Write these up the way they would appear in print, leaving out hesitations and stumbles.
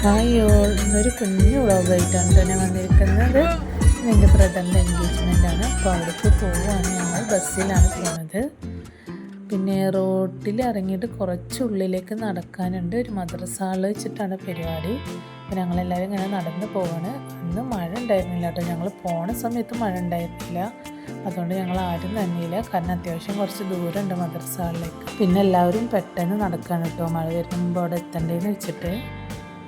Hi all, ഇന്നൊരു കുഞ്ഞു വ്ളോഗായിട്ടാണ് തന്നെ വന്നിരിക്കുന്നത്. എൻ്റെ ബ്രദറിൻ്റെ എൻഗേജ്മെൻറ്റാണ്. അപ്പോൾ അവിടേക്ക് പോവുകയാണ്. ഞങ്ങൾ ബസ്സിലാണ് പോകുന്നത്. പിന്നെ റോട്ടിൽ ഇറങ്ങിയിട്ട് കുറച്ചുള്ളിലേക്ക് നടക്കാനുണ്ട്. ഒരു മദ്രസ ഹാളിൽ വെച്ചിട്ടാണ് പരിപാടി. അപ്പോൾ ഞങ്ങളെല്ലാവരും ഇങ്ങനെ നടന്ന് പോവാണ്. അന്ന് മഴ ഉണ്ടായിരുന്നില്ല കേട്ടോ. ഞങ്ങൾ പോണ സമയത്ത് മഴ ഉണ്ടായിരുന്നില്ല. അതുകൊണ്ട് ഞങ്ങൾ ആരും നനഞ്ഞില്ല. കാരണം അത്യാവശ്യം കുറച്ച് ദൂരമുണ്ട് മദ്രസ ഹാളിലേക്ക്. പിന്നെ എല്ലാവരും പെട്ടെന്ന് നടക്കുകയാണ് കേട്ടോ, മഴ വരുന്ന മുമ്പ് അവിടെ എത്തണ്ടേന്ന് വെച്ചിട്ട്.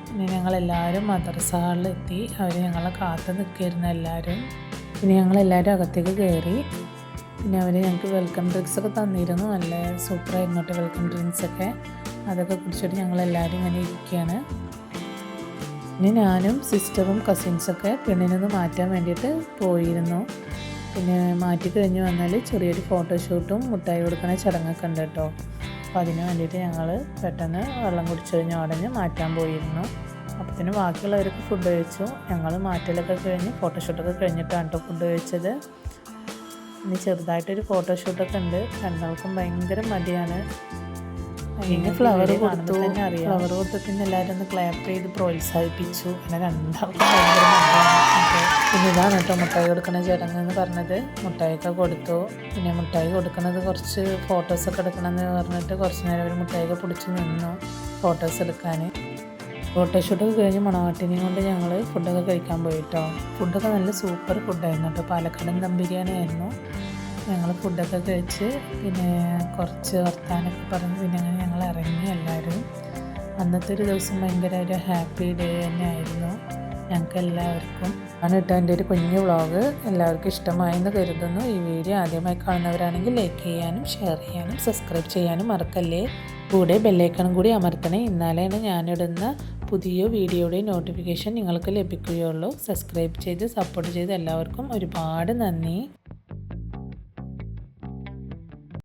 പിന്നെ ഞങ്ങളെല്ലാവരും മദ്രസ ഹാളിലെത്തി. അവർ ഞങ്ങളെ കാത്ത് നിൽക്കുകയായിരുന്നു എല്ലാവരും. പിന്നെ ഞങ്ങളെല്ലാവരും അകത്തേക്ക് കയറി. പിന്നെ അവർ ഞങ്ങൾക്ക് വെൽക്കം ഡ്രിങ്ക്സൊക്കെ തന്നിരുന്നു. നല്ല സൂപ്പറായിരുന്നു കേട്ടോ വെൽക്കം ഡ്രിങ്ക്സൊക്കെ. അതൊക്കെ കുടിച്ചിട്ട് ഞങ്ങളെല്ലാവരും ഇങ്ങനെ ഇരിക്കുകയാണ്. പിന്നെ ഞാനും സിസ്റ്ററും കസിൻസൊക്കെ പെണ്ണിനൊന്ന് മാറ്റാൻ വേണ്ടിയിട്ട് പോയിരുന്നു. പിന്നെ മാറ്റി കഴിഞ്ഞ് വന്നാൽ ചെറിയൊരു ഫോട്ടോഷൂട്ടും മുട്ടായി കൊടുക്കുന്ന ചടങ്ങൊക്കെ ഉണ്ട് കേട്ടോ. അപ്പോൾ അതിന് വേണ്ടിയിട്ട് ഞങ്ങൾ പെട്ടെന്ന് വെള്ളം കുടിച്ചു കഴിഞ്ഞ് ഉടനെ മാറ്റാൻ പോയിരുന്നു. അപ്പോഴത്തേന് ബാക്കിയുള്ളവർക്ക് ഫുഡ് കഴിച്ചു. ഞങ്ങൾ മാറ്റലൊക്കെ കഴിഞ്ഞ് ഫോട്ടോഷൂട്ടൊക്കെ കഴിഞ്ഞിട്ടാണ് കേട്ടോ ഫുഡ് കഴിച്ചത്. ഇനി ചെറുതായിട്ടൊരു ഫോട്ടോഷൂട്ടൊക്കെ ഉണ്ട്. രണ്ടാൾക്കും ഭയങ്കര മടിയാണ്. പിന്നെ ഫ്ലവർ കൊടുത്തു. ഫ്ലവർ കൊടുത്തതിന് എല്ലാവരും ഒന്ന് ക്ലാപ്പ് ചെയ്ത് പ്രോത്സാഹിപ്പിച്ചു. പിന്നെ രണ്ടാൾക്കും ഭയങ്കര മടിയാണ്. പിന്നെ ഇതാണ് കേട്ടോ മുട്ടായി കൊടുക്കുന്ന ചടങ്ങ് എന്ന് പറഞ്ഞത്. മുട്ടായിയൊക്കെ കൊടുത്തു. പിന്നെ മുട്ടായി കൊടുക്കുന്നത് കുറച്ച് ഫോട്ടോസൊക്കെ എടുക്കണമെന്ന് പറഞ്ഞിട്ട് കുറച്ച് നേരം അവർ മുട്ടായിയൊക്കെ പിടിച്ച് നിന്നു ഫോട്ടോസ് എടുക്കാൻ. ഫോട്ടോഷൂട്ടൊക്കെ കഴിഞ്ഞ് മണവാട്ടിനെയും കൊണ്ട് ഞങ്ങൾ ഫുഡൊക്കെ കഴിക്കാൻ പോയിട്ടോ. ഫുഡൊക്കെ നല്ല സൂപ്പർ ഫുഡായിരുന്നു കേട്ടോ. പാലക്കാടൻ ദം ബിരിയാണി ആയിരുന്നു. ഞങ്ങൾ ഫുഡൊക്കെ കഴിച്ച് പിന്നെ കുറച്ച് വർത്താനൊക്കെ പറഞ്ഞ് പിന്നെ അങ്ങനെ ഞങ്ങൾ ഇറങ്ങി എല്ലാവരും. അന്നത്തെ ഒരു ദിവസം ഭയങ്കര ഒരു ഹാപ്പി ഡേ തന്നെ ആയിരുന്നു ഞങ്ങൾക്ക് എല്ലാവർക്കും. ആണ് കേട്ടോ എൻ്റെ ഒരു കുഞ്ഞു വ്ളോഗ്. എല്ലാവർക്കും ഇഷ്ടമായെന്ന് കരുതുന്നു. ഈ വീഡിയോ ആദ്യമായി കാണുന്നവരാണെങ്കിൽ ലൈക്ക് ചെയ്യാനും ഷെയർ ചെയ്യാനും സബ്സ്ക്രൈബ് ചെയ്യാനും മറക്കല്ലേ. കൂടെ ബെല്ലൈക്കണും കൂടി അമർത്തണേ. എന്നാലാണ് ഞാനിടുന്ന പുതിയ വീഡിയോയുടെ നോട്ടിഫിക്കേഷൻ നിങ്ങൾക്ക് ലഭിക്കുകയുള്ളൂ. സബ്സ്ക്രൈബ് ചെയ്ത് സപ്പോർട്ട് ചെയ്ത് എല്ലാവർക്കും ഒരുപാട് നന്ദി.